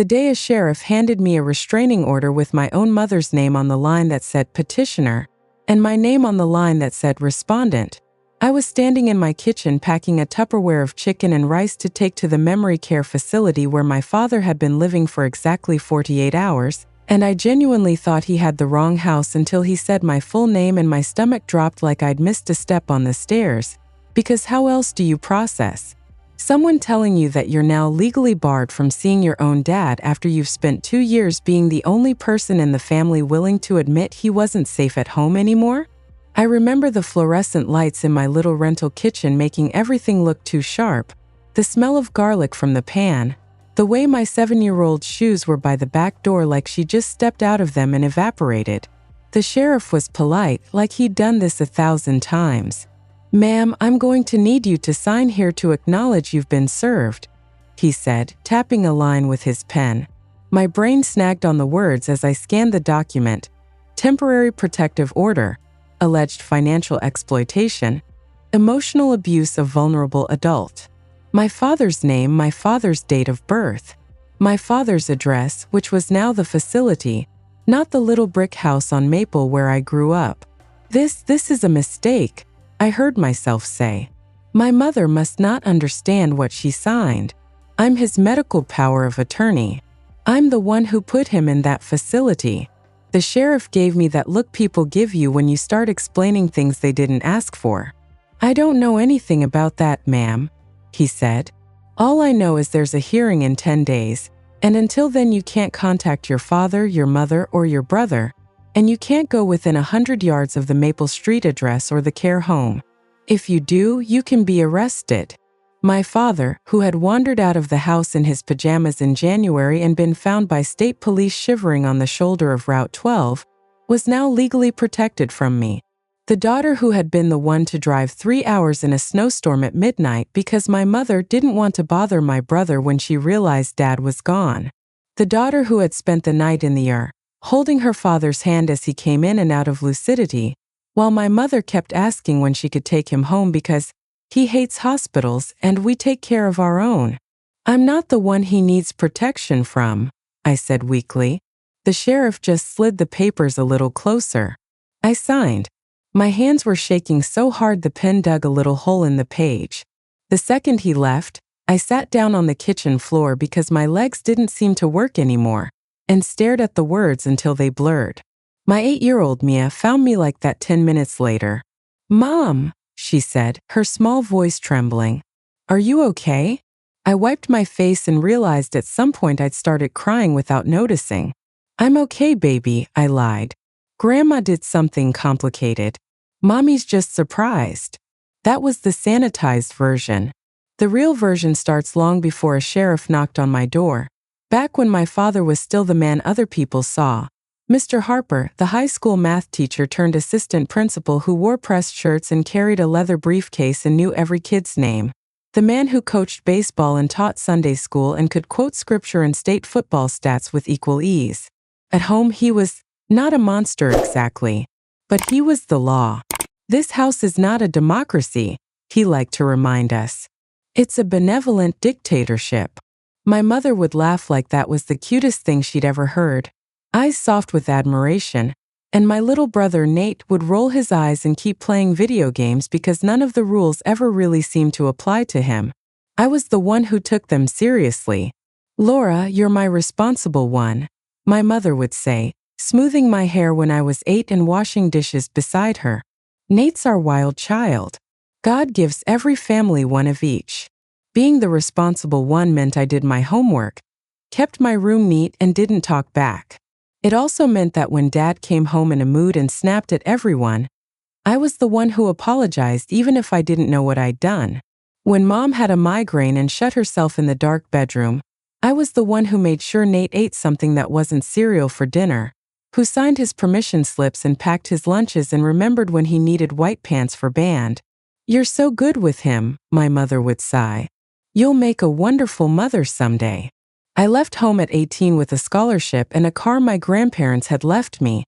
The day a sheriff handed me a restraining order with my own mother's name on the line that said petitioner, and my name on the line that said respondent, I was standing in my kitchen packing a Tupperware of chicken and rice to take to the memory care facility where my father had been living for exactly 48 hours, and I genuinely thought he had the wrong house until he said my full name and my stomach dropped like I'd missed a step on the stairs. Because how else do you process someone telling you that you're now legally barred from seeing your own dad after you've spent 2 years being the only person in the family willing to admit he wasn't safe at home anymore? I remember the fluorescent lights in my little rental kitchen making everything look too sharp, the smell of garlic from the pan, the way my 7-year-old's shoes were by the back door like she just stepped out of them and evaporated. The sheriff was polite, like he'd done this 1,000 times. "Ma'am, I'm going to need you to sign here to acknowledge you've been served," he said, tapping a line with his pen. My brain snagged on the words as I scanned the document. Temporary protective order, alleged financial exploitation, emotional abuse of vulnerable adult. My father's name, my father's date of birth, my father's address, which was now the facility, not the little brick house on Maple where I grew up. This is a mistake, I heard myself say. My mother must not understand what she signed. I'm his medical power of attorney. I'm the one who put him in that facility. The sheriff gave me that look people give you when you start explaining things they didn't ask for. "I don't know anything about that, ma'am," he said. "All I know is there's a hearing in 10 days, and until then you can't contact your father, your mother, or your brother, and you can't go within 100 yards of the Maple Street address or the care home. If you do, you can be arrested." My father, who had wandered out of the house in his pajamas in January and been found by state police shivering on the shoulder of Route 12, was now legally protected from me. The daughter who had been the one to drive 3 hours in a snowstorm at midnight because my mother didn't want to bother my brother when she realized Dad was gone. The daughter who had spent the night in the ER, holding her father's hand as he came in and out of lucidity, while my mother kept asking when she could take him home because he hates hospitals and we take care of our own. "I'm not the one he needs protection from," I said weakly. The sheriff just slid the papers a little closer. I signed. My hands were shaking so hard the pen dug a little hole in the page. The second he left, I sat down on the kitchen floor because my legs didn't seem to work anymore, and stared at the words until they blurred. My 8-year-old Mia found me like that 10 minutes later. "Mom," she said, her small voice trembling. "Are you okay?" I wiped my face and realized at some point I'd started crying without noticing. "I'm okay, baby," I lied. "Grandma did something complicated. Mommy's just surprised." That was the sanitized version. The real version starts long before a sheriff knocked on my door. Back when my father was still the man other people saw. Mr. Harper, the high school math teacher turned assistant principal who wore pressed shirts and carried a leather briefcase and knew every kid's name. The man who coached baseball and taught Sunday school and could quote scripture and state football stats with equal ease. At home he was not a monster exactly, but he was the law. "This house is not a democracy," he liked to remind us. "It's a benevolent dictatorship." My mother would laugh like that was the cutest thing she'd ever heard, eyes soft with admiration, and my little brother Nate would roll his eyes and keep playing video games because none of the rules ever really seemed to apply to him. I was the one who took them seriously. "Laura, you're my responsible one," my mother would say, smoothing my hair when I was 8 and washing dishes beside her. "Nate's our wild child. God gives every family one of each." Being the responsible one meant I did my homework, kept my room neat, and didn't talk back. It also meant that when Dad came home in a mood and snapped at everyone, I was the one who apologized even if I didn't know what I'd done. When Mom had a migraine and shut herself in the dark bedroom, I was the one who made sure Nate ate something that wasn't cereal for dinner, who signed his permission slips and packed his lunches and remembered when he needed white pants for band. "You're so good with him," my mother would sigh. "You'll make a wonderful mother someday." I left home at 18 with a scholarship and a car my grandparents had left me,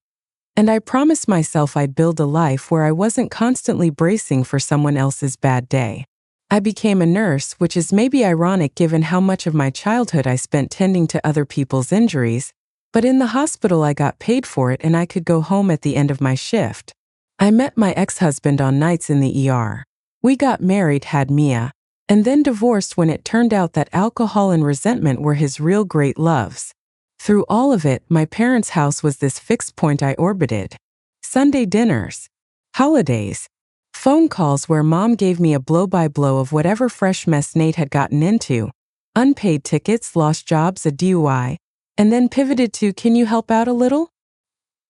and I promised myself I'd build a life where I wasn't constantly bracing for someone else's bad day. I became a nurse, which is maybe ironic given how much of my childhood I spent tending to other people's injuries, but in the hospital I got paid for it and I could go home at the end of my shift. I met my ex-husband on nights in the ER. We got married, had Mia, and then divorced when it turned out that alcohol and resentment were his real great loves. Through all of it, my parents' house was this fixed point I orbited. Sunday dinners, holidays, phone calls where mom gave me a blow-by-blow of whatever fresh mess Nate had gotten into, unpaid tickets, lost jobs, a DUI, and then pivoted to, "Can you help out a little?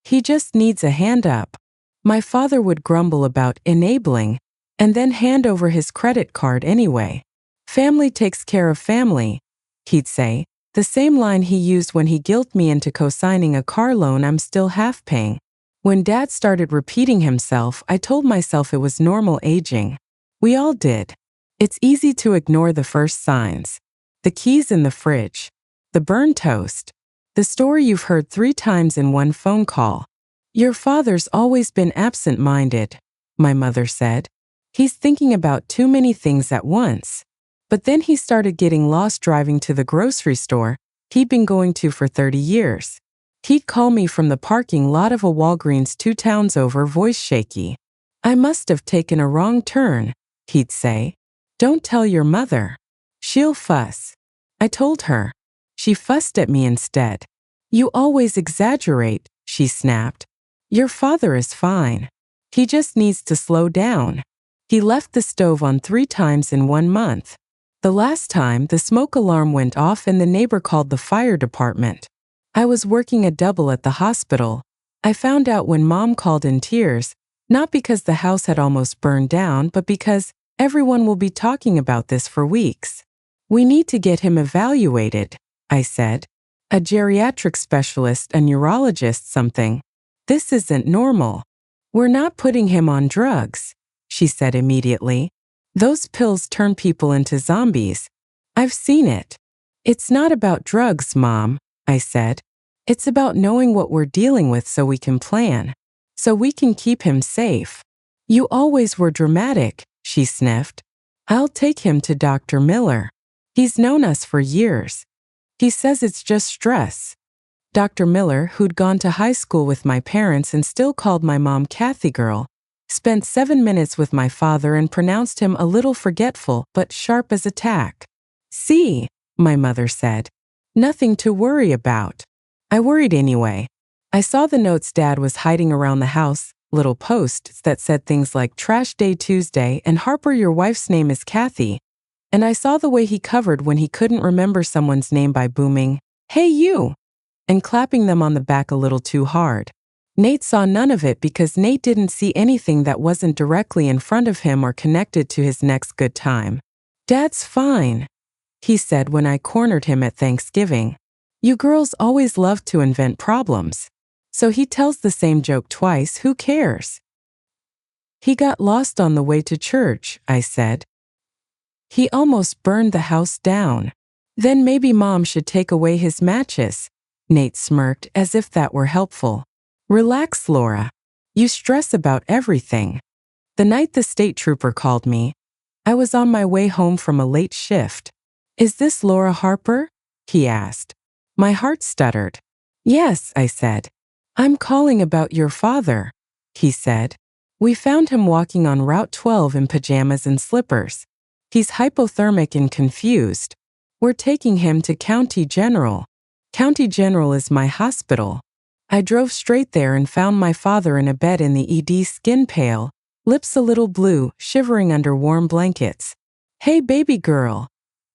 He just needs a hand up." My father would grumble about enabling, and then hand over his credit card anyway. "Family takes care of family," he'd say, the same line he used when he guilted me into co-signing a car loan I'm still half paying. When Dad started repeating himself, I told myself it was normal aging. We all did. It's easy to ignore the first signs. The keys in the fridge. The burned toast. The story you've heard 3 times in one phone call. "Your father's always been absent-minded," my mother said. "He's thinking about too many things at once." But then he started getting lost driving to the grocery store he'd been going to for 30 years. He'd call me from the parking lot of a Walgreens 2 towns over, voice shaky. "I must have taken a wrong turn," he'd say. "Don't tell your mother. She'll fuss." I told her. She fussed at me instead. "You always exaggerate," she snapped. "Your father is fine. He just needs to slow down. He left the stove on 3 times in 1 month. The last time, the smoke alarm went off and the neighbor called the fire department. I was working a double at the hospital. I found out when Mom called in tears, not because the house had almost burned down, but because everyone will be talking about this for weeks. We need to get him evaluated," I said. "A geriatric specialist, a neurologist, something. This isn't normal." "We're not putting him on drugs," she said immediately. "Those pills turn people into zombies. I've seen it." "It's not about drugs, Mom," I said. "It's about knowing what we're dealing with so we can plan. So we can keep him safe." "You always were dramatic," she sniffed. "I'll take him to Dr. Miller. He's known us for years. He says it's just stress." Dr. Miller, who'd gone to high school with my parents and still called my mom Kathy Girl, spent 7 minutes with my father and pronounced him a little forgetful but sharp as a tack. "See," my mother said. "Nothing to worry about." I worried anyway. I saw the notes Dad was hiding around the house, little posts that said things like "Trash Day Tuesday" and "Harper, your wife's name is Kathy." And I saw the way he covered when he couldn't remember someone's name by booming, "Hey you!" and clapping them on the back a little too hard. Nate saw none of it because Nate didn't see anything that wasn't directly in front of him or connected to his next good time. "Dad's fine," he said when I cornered him at Thanksgiving. "You girls always love to invent problems. So he tells the same joke twice, who cares?" "He got lost on the way to church," I said. "He almost burned the house down. Then maybe Mom should take away his matches." Nate smirked as if that were helpful. "Relax, Laura. You stress about everything." The night the state trooper called me, I was on my way home from a late shift. "Is this Laura Harper?" he asked. My heart stuttered. "Yes," I said. "I'm calling about your father," he said. "We found him walking on Route 12 in pajamas and slippers. He's hypothermic and confused. We're taking him to County General." County General is my hospital. I drove straight there and found my father in a bed in the ED, skin pale, lips a little blue, shivering under warm blankets. "Hey, baby girl,"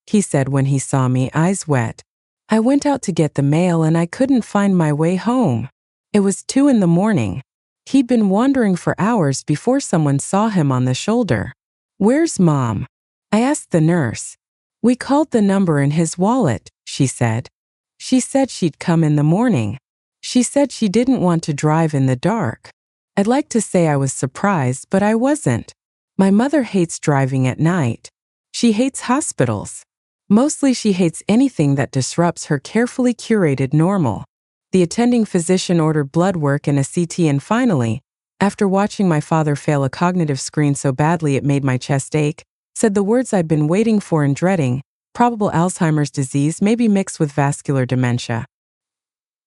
he said when he saw me, eyes wet. I went out to get the mail and I couldn't find my way home. It was 2 in the morning. He'd been wandering for hours before someone saw him on the shoulder. "Where's Mom?" I asked the nurse. "We called the number in his wallet," she said. "She said she'd come in the morning. She said she didn't want to drive in the dark." I'd like to say I was surprised, but I wasn't. My mother hates driving at night. She hates hospitals. Mostly she hates anything that disrupts her carefully curated normal. The attending physician ordered blood work and a CT, and finally, after watching my father fail a cognitive screen so badly it made my chest ache, said the words I'd been waiting for and dreading: probable Alzheimer's disease, maybe mixed with vascular dementia.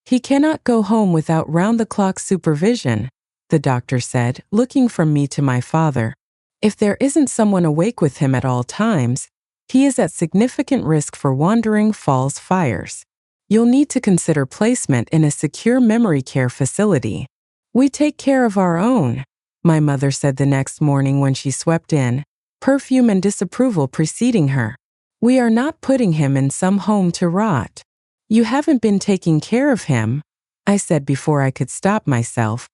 He cannot go home without round-the-clock supervision, the doctor said, looking from me to my father. If there isn't someone awake with him at all times, he is at significant risk for wandering, falls, fires. You'll need to consider placement in a secure memory care facility. We take care of our own, my mother said the next morning when she swept in, perfume and disapproval preceding her. We are not putting him in some home to rot. You haven't been taking care of him, I said before I could stop myself.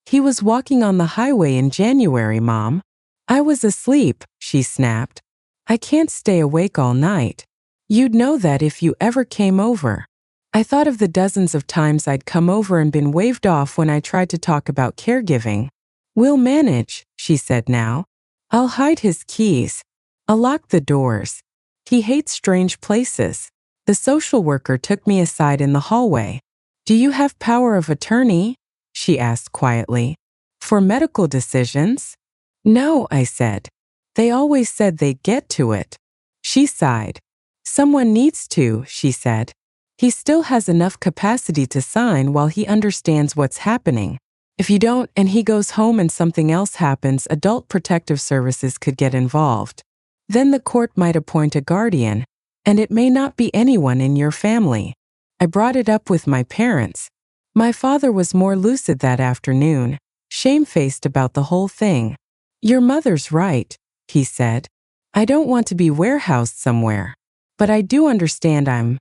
He was walking on the highway in January, Mom. I was asleep, she snapped. I can't stay awake all night. You'd know that if you ever came over. I thought of the dozens of times I'd come over and been waved off when I tried to talk about caregiving. We'll manage, she said now. I'll hide his keys. I'll lock the doors. He hates strange places. The social worker took me aside in the hallway. Do you have power of attorney? She asked quietly. For medical decisions? No, I said. They always said they'd get to it. She sighed. Someone needs to, she said. He still has enough capacity to sign while he understands what's happening. If you don't and he goes home and something else happens, Adult Protective Services could get involved. Then the court might appoint a guardian, and it may not be anyone in your family. I brought it up with my parents. My father was more lucid that afternoon, shamefaced about the whole thing. Your mother's right, he said. I don't want to be warehoused somewhere, but I do understand I'm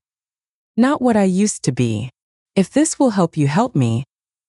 not what I used to be. If this will help you help me,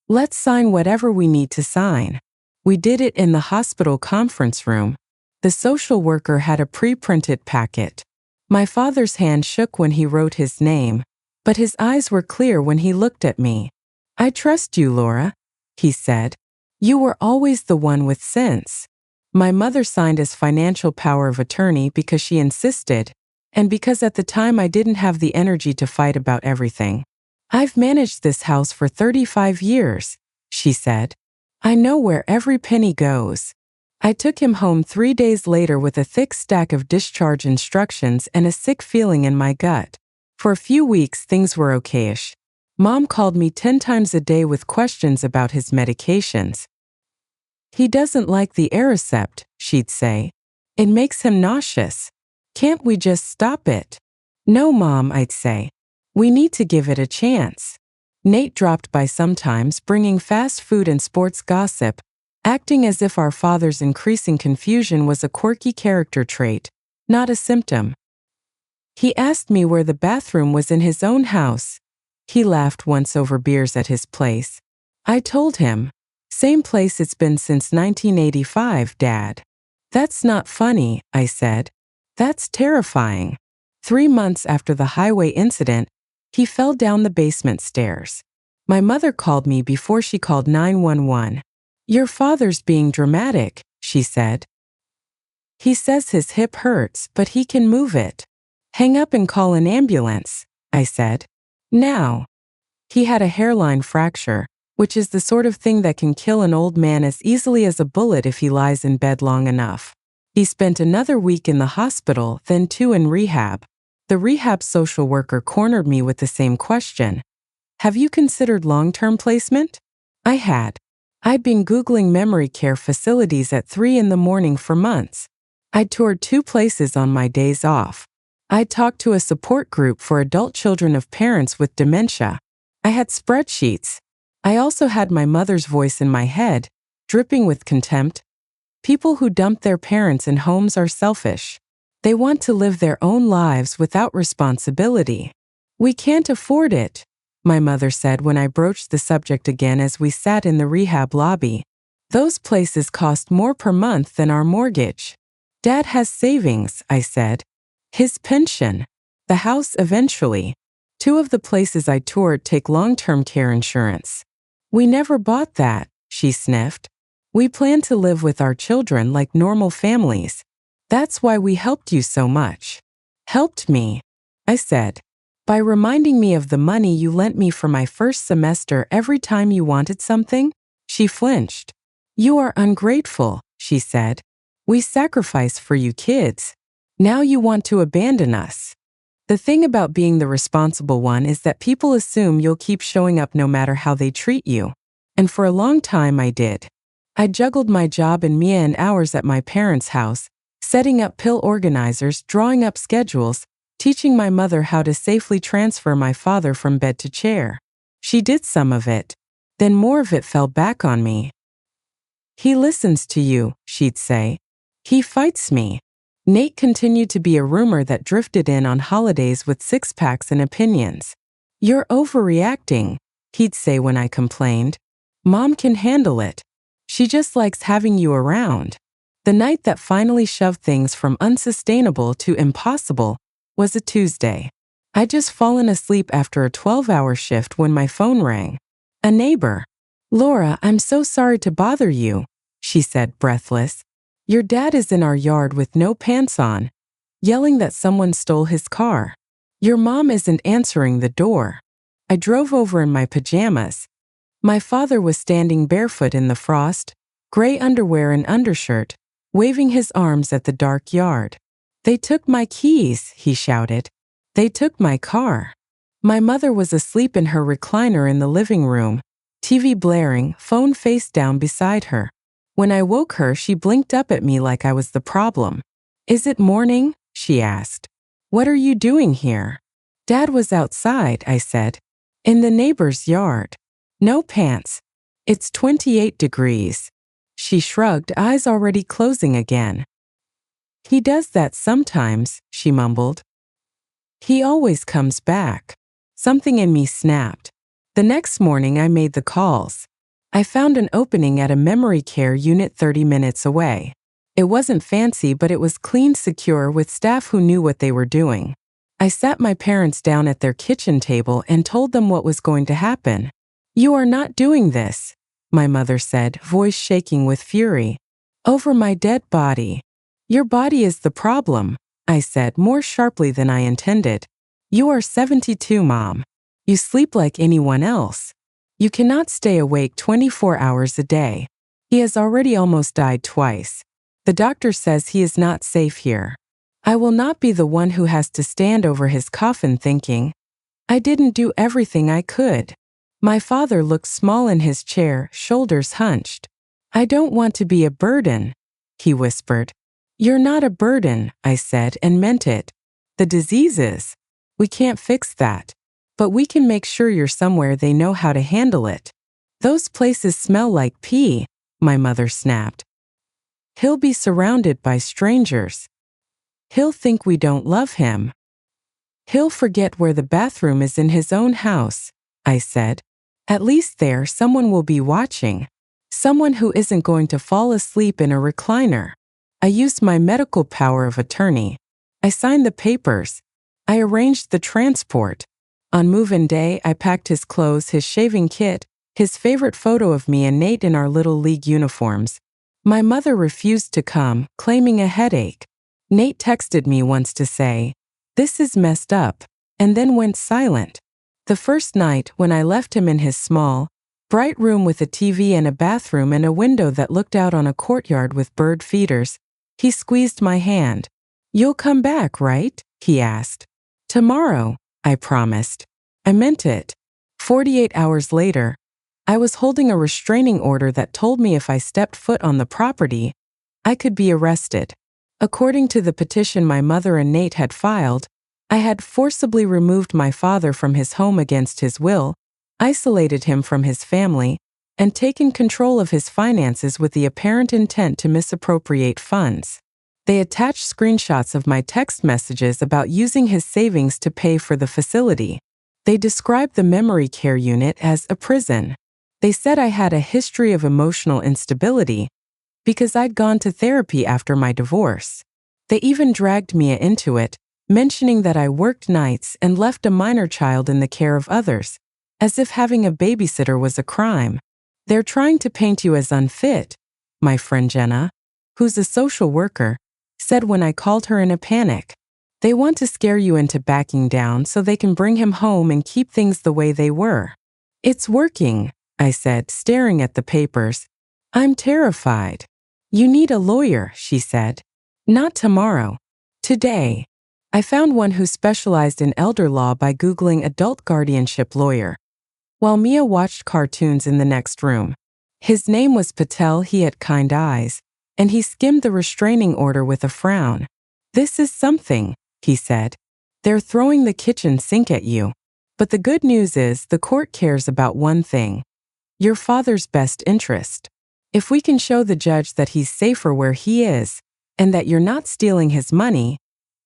let's sign whatever we need to sign. We did it in the hospital conference room. The social worker had a pre-printed packet. My father's hand shook when he wrote his name, but his eyes were clear when he looked at me. I trust you, Laura, he said. You were always the one with sense. My mother signed as financial power of attorney because she insisted, and because at the time I didn't have the energy to fight about everything. I've managed this house for 35 years, she said. I know where every penny goes. I took him home 3 days later with a thick stack of discharge instructions and a sick feeling in my gut. For a few weeks, things were okayish. Mom called me 10 times a day with questions about his medications. He doesn't like the Aricept, she'd say. It makes him nauseous. Can't we just stop it? No, Mom, I'd say. We need to give it a chance. Nate dropped by sometimes, bringing fast food and sports gossip, acting as if our father's increasing confusion was a quirky character trait, not a symptom. He asked me where the bathroom was in his own house. He laughed once over beers at his place. I told him, same place it's been since 1985, Dad. That's not funny, I said. That's terrifying. 3 months after the highway incident, he fell down the basement stairs. My mother called me before she called 911. Your father's being dramatic, she said. He says his hip hurts, but he can move it. Hang up and call an ambulance, I said. Now. He had a hairline fracture, which is the sort of thing that can kill an old man as easily as a bullet if he lies in bed long enough. He spent another week in the hospital, then 2 in rehab. The rehab social worker cornered me with the same question. Have you considered long-term placement? I had. I'd been Googling memory care facilities at 3 in the morning for months. I'd toured 2 places on my days off. I'd talked to a support group for adult children of parents with dementia. I had spreadsheets. I also had my mother's voice in my head, dripping with contempt. People who dump their parents in homes are selfish. They want to live their own lives without responsibility. We can't afford it, my mother said when I broached the subject again as we sat in the rehab lobby. Those places cost more per month than our mortgage. Dad has savings, I said. His pension. The house eventually. 2 of the places I toured take long-term care insurance. We never bought that, she sniffed. We plan to live with our children like normal families. That's why we helped you so much. Helped me, I said, by reminding me of the money you lent me for my first semester every time you wanted something? She flinched. You are ungrateful, she said. We sacrifice for you kids. Now you want to abandon us. The thing about being the responsible one is that people assume you'll keep showing up no matter how they treat you. And for a long time I did. I juggled my job and Mia and hours at my parents' house, setting up pill organizers, drawing up schedules, teaching my mother how to safely transfer my father from bed to chair. She did some of it. Then more of it fell back on me. He listens to you, she'd say. He fights me. Nate continued to be a rumor that drifted in on holidays with six-packs and opinions. You're overreacting, he'd say when I complained. Mom can handle it. She just likes having you around. The night that finally shoved things from unsustainable to impossible was a Tuesday. I'd just fallen asleep after a 12-hour shift when my phone rang. A neighbor. Laura, I'm so sorry to bother you, she said, breathless. Your dad is in our yard with no pants on, yelling that someone stole his car. Your mom isn't answering the door. I drove over in my pajamas. My father was standing barefoot in the frost, gray underwear and undershirt, waving his arms at the dark yard. They took my keys, he shouted. They took my car. My mother was asleep in her recliner in the living room, TV blaring, phone face down beside her. When I woke her, she blinked up at me like I was the problem. Is it morning? She asked. What are you doing here? Dad was outside, I said. In the neighbor's yard. No pants. It's 28 degrees. She shrugged, eyes already closing again. He does that sometimes, she mumbled. He always comes back. Something in me snapped. The next morning I made the calls. I found an opening at a memory care unit 30 minutes away. It wasn't fancy, but it was clean, secure, with staff who knew what they were doing. I sat my parents down at their kitchen table and told them what was going to happen. You are not doing this, my mother said, voice shaking with fury. Over my dead body. Your body is the problem, I said more sharply than I intended. You are 72, Mom. You sleep like anyone else. You cannot stay awake 24 hours a day. He has already almost died twice. The doctor says he is not safe here. I will not be the one who has to stand over his coffin thinking, I didn't do everything I could. My father looked small in his chair, shoulders hunched. I don't want to be a burden, he whispered. You're not a burden, I said, and meant it. The disease is. We can't fix that. But we can make sure you're somewhere they know how to handle it. Those places smell like pee, my mother snapped. He'll be surrounded by strangers. He'll think we don't love him. He'll forget where the bathroom is in his own house, I said. At least there someone will be watching. Someone who isn't going to fall asleep in a recliner. I used my medical power of attorney. I signed the papers. I arranged the transport. On move-in day, I packed his clothes, his shaving kit, his favorite photo of me and Nate in our Little League uniforms. My mother refused to come, claiming a headache. Nate texted me once to say, "This is messed up," and then went silent. The first night, when I left him in his small, bright room with a TV and a bathroom and a window that looked out on a courtyard with bird feeders, he squeezed my hand. You'll come back, right? He asked. Tomorrow, I promised. I meant it. 48 hours later, I was holding a restraining order that told me if I stepped foot on the property, I could be arrested. According to the petition my mother and Nate had filed, I had forcibly removed my father from his home against his will, isolated him from his family, and taken control of his finances with the apparent intent to misappropriate funds. They attached screenshots of my text messages about using his savings to pay for the facility. They described the memory care unit as a prison. They said I had a history of emotional instability because I'd gone to therapy after my divorce. They even dragged Mia into it, mentioning that I worked nights and left a minor child in the care of others, as if having a babysitter was a crime. They're trying to paint you as unfit, my friend Jenna, who's a social worker, said when I called her in a panic. They want to scare you into backing down so they can bring him home and keep things the way they were. It's working, I said, staring at the papers. I'm terrified. You need a lawyer, she said. Not tomorrow. Today. I found one who specialized in elder law by Googling adult guardianship lawyer. While Mia watched cartoons in the next room. His name was Patel, he had kind eyes, and he skimmed the restraining order with a frown. This is something, he said. They're throwing the kitchen sink at you. But the good news is the court cares about one thing. Your father's best interest. If we can show the judge that he's safer where he is, and that you're not stealing his money,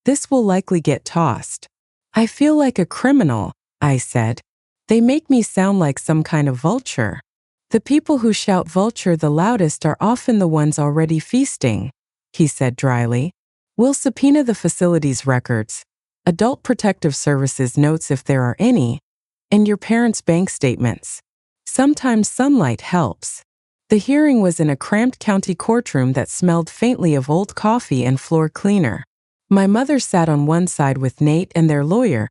this will likely get tossed. I feel like a criminal, I said. They make me sound like some kind of vulture. The people who shout vulture the loudest are often the ones already feasting, he said dryly. We'll subpoena the facility's records, Adult Protective Services notes if there are any, and your parents' bank statements. Sometimes sunlight helps. The hearing was in a cramped county courtroom that smelled faintly of old coffee and floor cleaner. My mother sat on one side with Nate and their lawyer,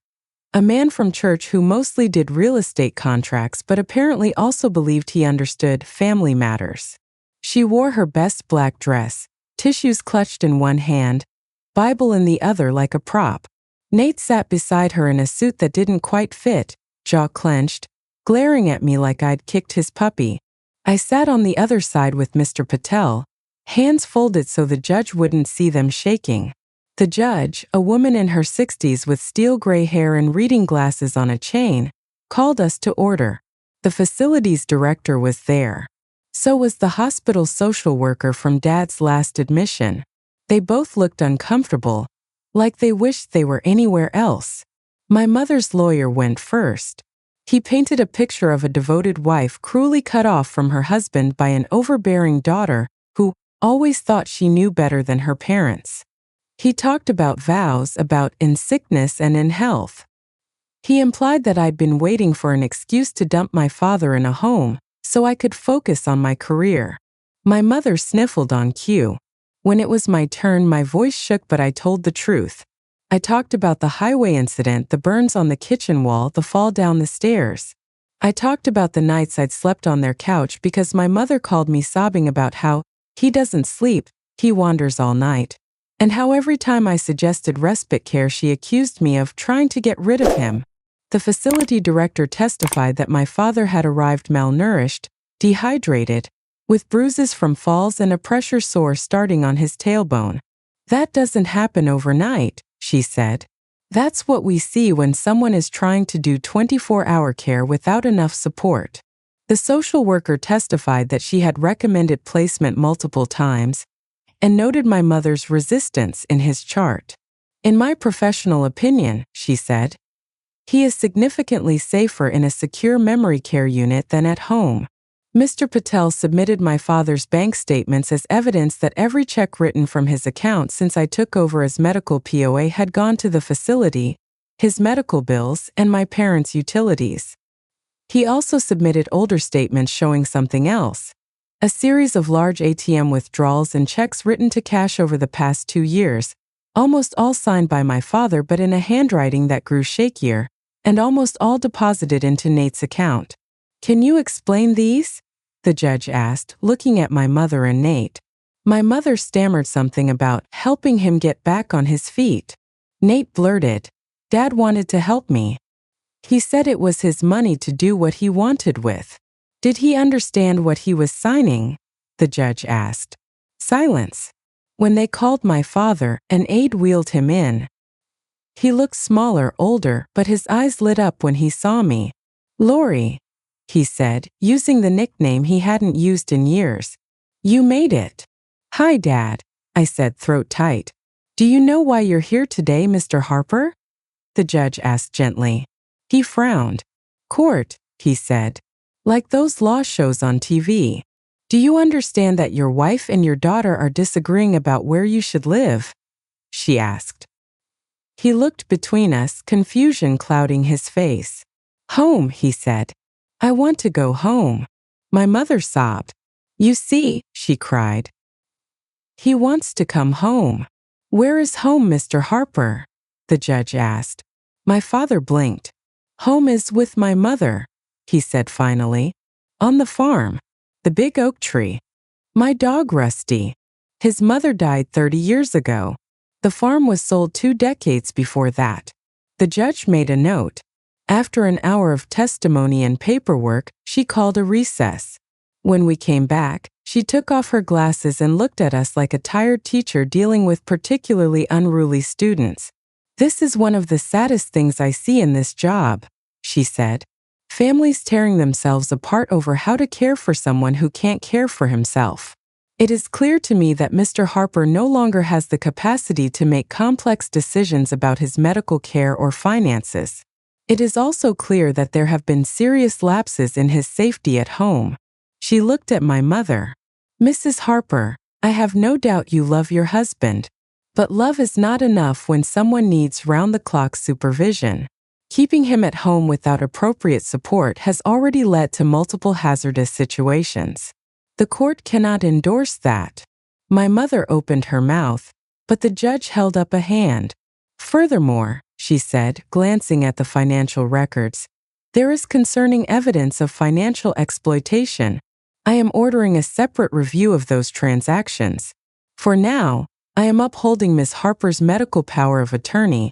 a man from church who mostly did real estate contracts but apparently also believed he understood family matters. She wore her best black dress, tissues clutched in one hand, Bible in the other like a prop. Nate sat beside her in a suit that didn't quite fit, jaw clenched, glaring at me like I'd kicked his puppy. I sat on the other side with Mr. Patel, hands folded so the judge wouldn't see them shaking. The judge, a woman in her 60s with steel gray hair and reading glasses on a chain, called us to order. The facility's director was there. So was the hospital social worker from Dad's last admission. They both looked uncomfortable, like they wished they were anywhere else. My mother's lawyer went first. He painted a picture of a devoted wife cruelly cut off from her husband by an overbearing daughter who always thought she knew better than her parents. He talked about vows, about in sickness and in health. He implied that I'd been waiting for an excuse to dump my father in a home so I could focus on my career. My mother sniffled on cue. When it was my turn, my voice shook, but I told the truth. I talked about the highway incident, the burns on the kitchen wall, the fall down the stairs. I talked about the nights I'd slept on their couch because my mother called me sobbing about how he doesn't sleep, he wanders all night. And how every time I suggested respite care, she accused me of trying to get rid of him. The facility director testified that my father had arrived malnourished, dehydrated, with bruises from falls and a pressure sore starting on his tailbone. That doesn't happen overnight, she said. That's what we see when someone is trying to do 24-hour care without enough support. The social worker testified that she had recommended placement multiple times and noted my mother's resistance in his chart. In my professional opinion, she said, he is significantly safer in a secure memory care unit than at home. Mr. Patel submitted my father's bank statements as evidence that every check written from his account since I took over as medical POA had gone to the facility, his medical bills, and my parents' utilities. He also submitted older statements showing something else. A series of large ATM withdrawals and checks written to cash over the past 2 years, almost all signed by my father but in a handwriting that grew shakier, and almost all deposited into Nate's account. Can you explain these? The judge asked, looking at my mother and Nate. My mother stammered something about helping him get back on his feet. Nate blurted, Dad wanted to help me. He said it was his money to do what he wanted with. Did he understand what he was signing? The judge asked. Silence. When they called my father, an aide wheeled him in. He looked smaller, older, but his eyes lit up when he saw me. Lori, he said, using the nickname he hadn't used in years. You made it. Hi, Dad, I said, throat tight. Do you know why you're here today, Mr. Harper? The judge asked gently. He frowned. Court, he said. Like those law shows on TV. Do you understand that your wife and your daughter are disagreeing about where you should live? She asked. He looked between us, confusion clouding his face. Home, he said. I want to go home. My mother sobbed. You see, she cried. He wants to come home. Where is home, Mr. Harper? The judge asked. My father blinked. Home is with my mother, he said finally. On the farm. The big oak tree. My dog Rusty. His mother died 30 years ago. The farm was sold 2 decades before that. The judge made a note. After an hour of testimony and paperwork, she called a recess. When we came back, she took off her glasses and looked at us like a tired teacher dealing with particularly unruly students. "This is one of the saddest things I see in this job," she said. "Families tearing themselves apart over how to care for someone who can't care for himself. It is clear to me that Mr. Harper no longer has the capacity to make complex decisions about his medical care or finances. It is also clear that there have been serious lapses in his safety at home." She looked at my mother. "Mrs. Harper, I have no doubt you love your husband. But love is not enough when someone needs round-the-clock supervision. Keeping him at home without appropriate support has already led to multiple hazardous situations. The court cannot endorse that." My mother opened her mouth, but the judge held up a hand. "Furthermore," she said, glancing at the financial records, "there is concerning evidence of financial exploitation. I am ordering a separate review of those transactions. For now, I am upholding Ms. Harper's medical power of attorney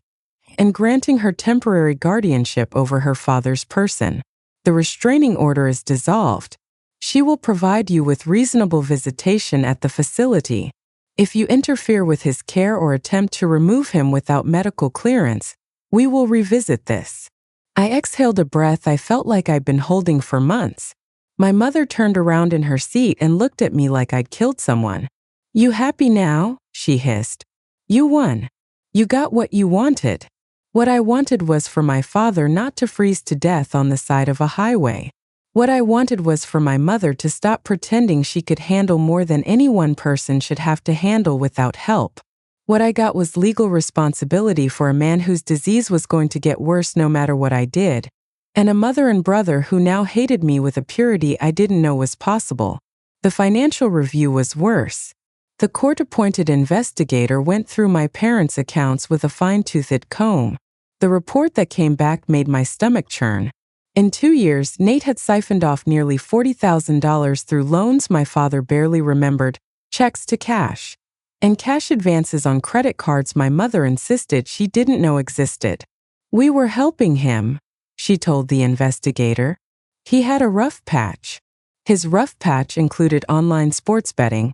and granting her temporary guardianship over her father's person. The restraining order is dissolved. She will provide you with reasonable visitation at the facility. If you interfere with his care or attempt to remove him without medical clearance, we will revisit this." I exhaled a breath I felt like I'd been holding for months. My mother turned around in her seat and looked at me like I'd killed someone. "You happy now?" she hissed. "You won. You got what you wanted. What I wanted was for my father not to freeze to death on the side of a highway. What I wanted was for my mother to stop pretending she could handle more than any one person should have to handle without help. What I got was legal responsibility for a man whose disease was going to get worse no matter what I did, and a mother and brother who now hated me with a purity I didn't know was possible. The financial review was worse. The court-appointed investigator went through my parents' accounts with a fine-toothed comb. The report that came back made my stomach churn. In 2 years, Nate had siphoned off nearly $40,000 through loans my father barely remembered, checks to cash, and cash advances on credit cards my mother insisted she didn't know existed. "We were helping him," she told the investigator. "He had a rough patch." His rough patch included online sports betting,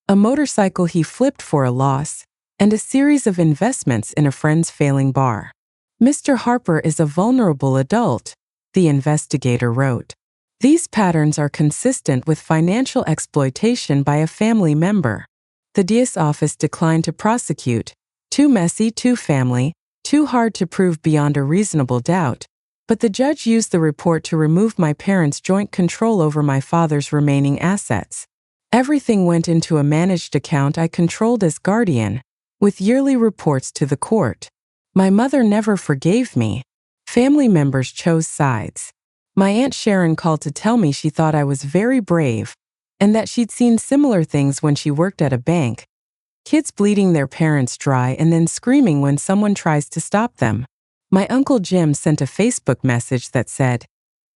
a motorcycle he flipped for a loss, and a series of investments in a friend's failing bar. "Mr. Harper is a vulnerable adult," the investigator wrote. "These patterns are consistent with financial exploitation by a family member." The DA's office declined to prosecute. Too messy, too family, too hard to prove beyond a reasonable doubt. But the judge used the report to remove my parents' joint control over my father's remaining assets. Everything went into a managed account I controlled as guardian, with yearly reports to the court. My mother never forgave me. Family members chose sides. My Aunt Sharon called to tell me she thought I was very brave, and that she'd seen similar things when she worked at a bank. Kids bleeding their parents dry and then screaming when someone tries to stop them. My Uncle Jim sent a Facebook message that said,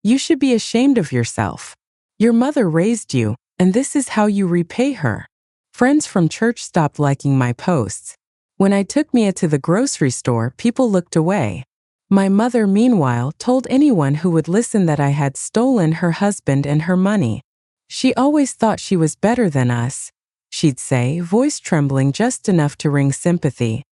"You should be ashamed of yourself. Your mother raised you, and this is how you repay her." Friends from church stopped liking my posts. When I took Mia to the grocery store, people looked away. My mother, meanwhile, told anyone who would listen that I had stolen her husband and her money. "She always thought she was better than us," she'd say, voice trembling just enough to wring sympathy.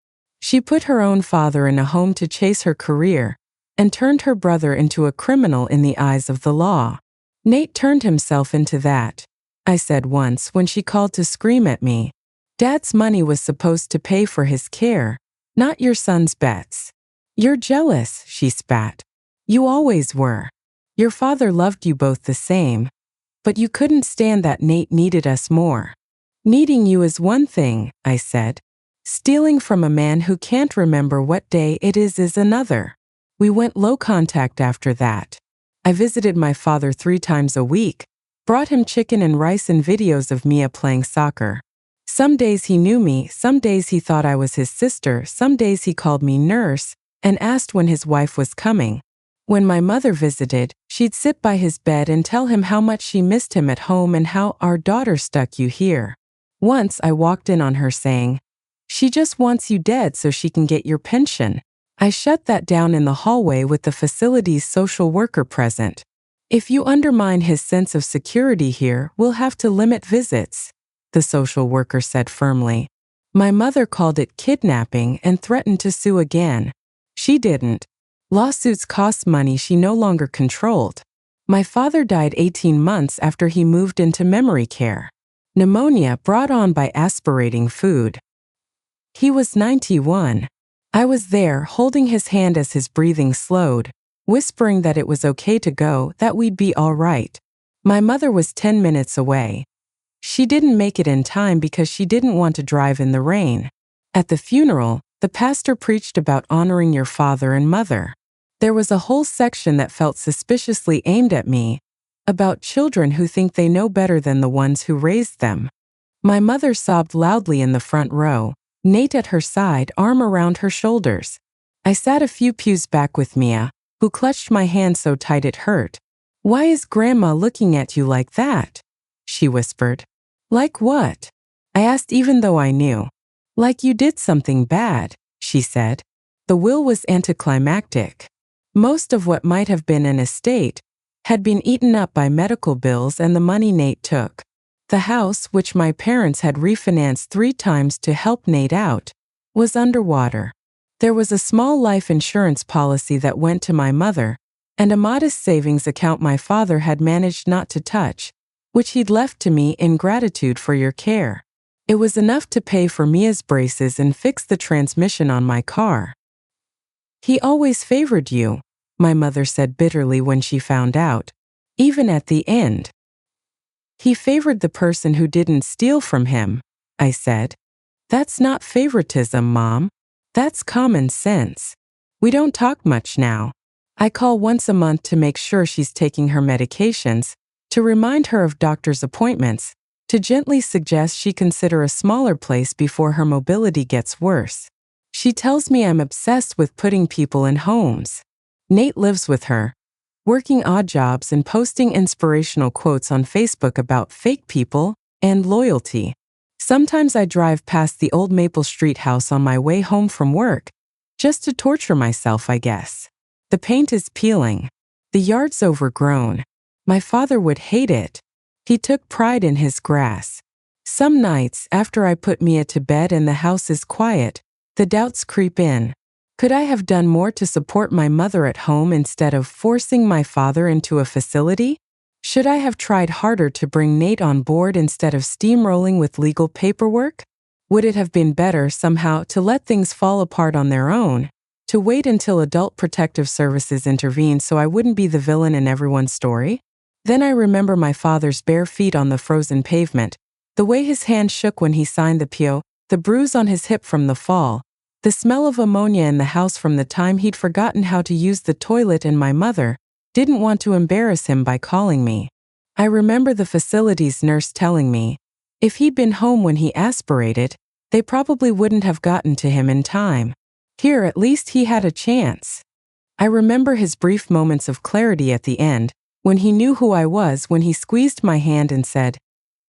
"She put her own father in a home to chase her career, and turned her brother into a criminal in the eyes of the law. Nate turned himself into that," I said once when she called to scream at me. "Dad's money was supposed to pay for his care, not your son's bets." "You're jealous," she spat. "You always were. Your father loved you both the same, but you couldn't stand that Nate needed us more." "Needing you is one thing," I said. "Stealing from a man who can't remember what day it is another." We went low contact after that. I visited my father 3 times a week, brought him chicken and rice and videos of Mia playing soccer. Some days he knew me, some days he thought I was his sister, some days he called me nurse and asked when his wife was coming. When my mother visited, she'd sit by his bed and tell him how much she missed him at home and how "our daughter stuck you here." Once I walked in on her saying, "She just wants you dead so she can get your pension." I shut that down in the hallway with the facility's social worker present. "If you undermine his sense of security here, we'll have to limit visits," the social worker said firmly. My mother called it kidnapping and threatened to sue again. She didn't. Lawsuits cost money she no longer controlled. My father died 18 months after he moved into memory care. Pneumonia brought on by aspirating food. He was 91. I was there, holding his hand as his breathing slowed, whispering that it was okay to go, that we'd be all right. My mother was 10 minutes away. She didn't make it in time because she didn't want to drive in the rain. At the funeral, the pastor preached about honoring your father and mother. There was a whole section that felt suspiciously aimed at me, about children who think they know better than the ones who raised them. My mother sobbed loudly in the front row, Nate at her side, arm around her shoulders. I sat a few pews back with Mia, who clutched my hand so tight it hurt. "Why is Grandma looking at you like that?" she whispered. "Like what?" I asked, even though I knew. "Like you did something bad," she said. The will was anticlimactic. Most of what might have been an estate had been eaten up by medical bills and the money Nate took. The house, which my parents had refinanced 3 times to help Nate out, was underwater. There was a small life insurance policy that went to my mother, and a modest savings account my father had managed not to touch, which he'd left to me in gratitude for your care. It was enough to pay for Mia's braces and fix the transmission on my car. "He always favored you," my mother said bitterly when she found out. "Even at the end." "He favored the person who didn't steal from him," I said. "That's not favoritism, Mom. That's common sense. We don't talk much now. I call once a month to make sure she's taking her medications, to remind her of doctor's appointments, to gently suggest she consider a smaller place before her mobility gets worse. She tells me I'm obsessed with putting people in homes. Nate lives with her, working odd jobs and posting inspirational quotes on Facebook about fake people and loyalty. Sometimes I drive past the old Maple Street house on my way home from work, just to torture myself, I guess. The paint is peeling. The yard's overgrown. My father would hate it. He took pride in his grass. Some nights, after I put Mia to bed and the house is quiet, the doubts creep in. Could I have done more to support my mother at home instead of forcing my father into a facility? Should I have tried harder to bring Nate on board instead of steamrolling with legal paperwork? Would it have been better somehow to let things fall apart on their own, to wait until adult protective services intervene so I wouldn't be the villain in everyone's story? Then I remember my father's bare feet on the frozen pavement, the way his hand shook when he signed the PO, the bruise on his hip from the fall, the smell of ammonia in the house from the time he'd forgotten how to use the toilet, and my mother didn't want to embarrass him by calling me. I remember the facility's nurse telling me, if he'd been home when he aspirated, they probably wouldn't have gotten to him in time. Here, at least he had a chance. I remember his brief moments of clarity at the end, when he knew who I was, when he squeezed my hand and said,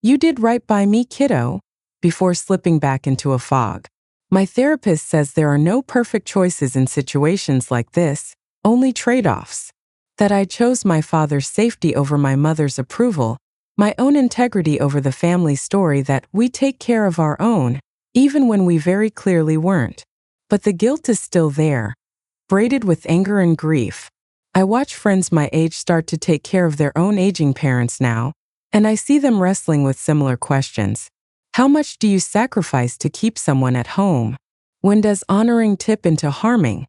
"You did right by me, kiddo," before slipping back into a fog. My therapist says there are no perfect choices in situations like this, only trade-offs. That I chose my father's safety over my mother's approval, my own integrity over the family story, that we take care of our own, even when we very clearly weren't. But the guilt is still there, braided with anger and grief. I watch friends my age start to take care of their own aging parents now, and I see them wrestling with similar questions. How much do you sacrifice to keep someone at home? When does honoring tip into harming?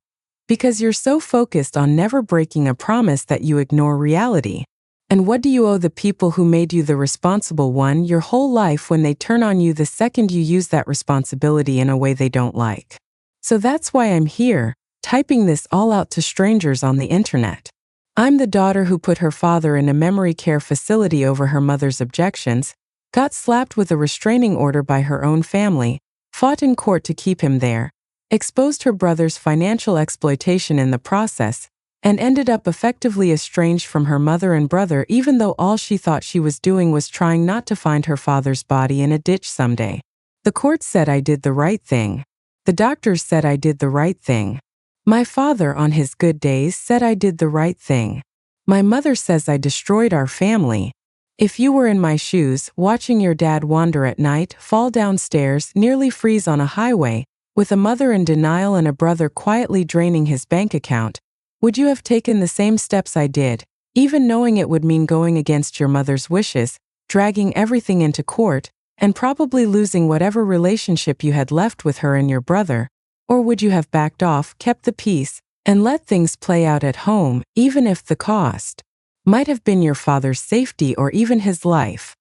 Because you're so focused on never breaking a promise that you ignore reality. And what do you owe the people who made you the responsible one your whole life when they turn on you the second you use that responsibility in a way they don't like? So that's why I'm here, typing this all out to strangers on the internet. I'm the daughter who put her father in a memory care facility over her mother's objections, got slapped with a restraining order by her own family, fought in court to keep him there, exposed her brother's financial exploitation in the process, and ended up effectively estranged from her mother and brother, even though all she thought she was doing was trying not to find her father's body in a ditch someday. The court said I did the right thing. The doctors said I did the right thing. My father, on his good days, said I did the right thing. My mother says I destroyed our family. If you were in my shoes, watching your dad wander at night, fall downstairs, nearly freeze on a highway, with a mother in denial and a brother quietly draining his bank account, would you have taken the same steps I did, even knowing it would mean going against your mother's wishes, dragging everything into court, and probably losing whatever relationship you had left with her and your brother? Or would you have backed off, kept the peace, and let things play out at home, even if the cost might have been your father's safety or even his life?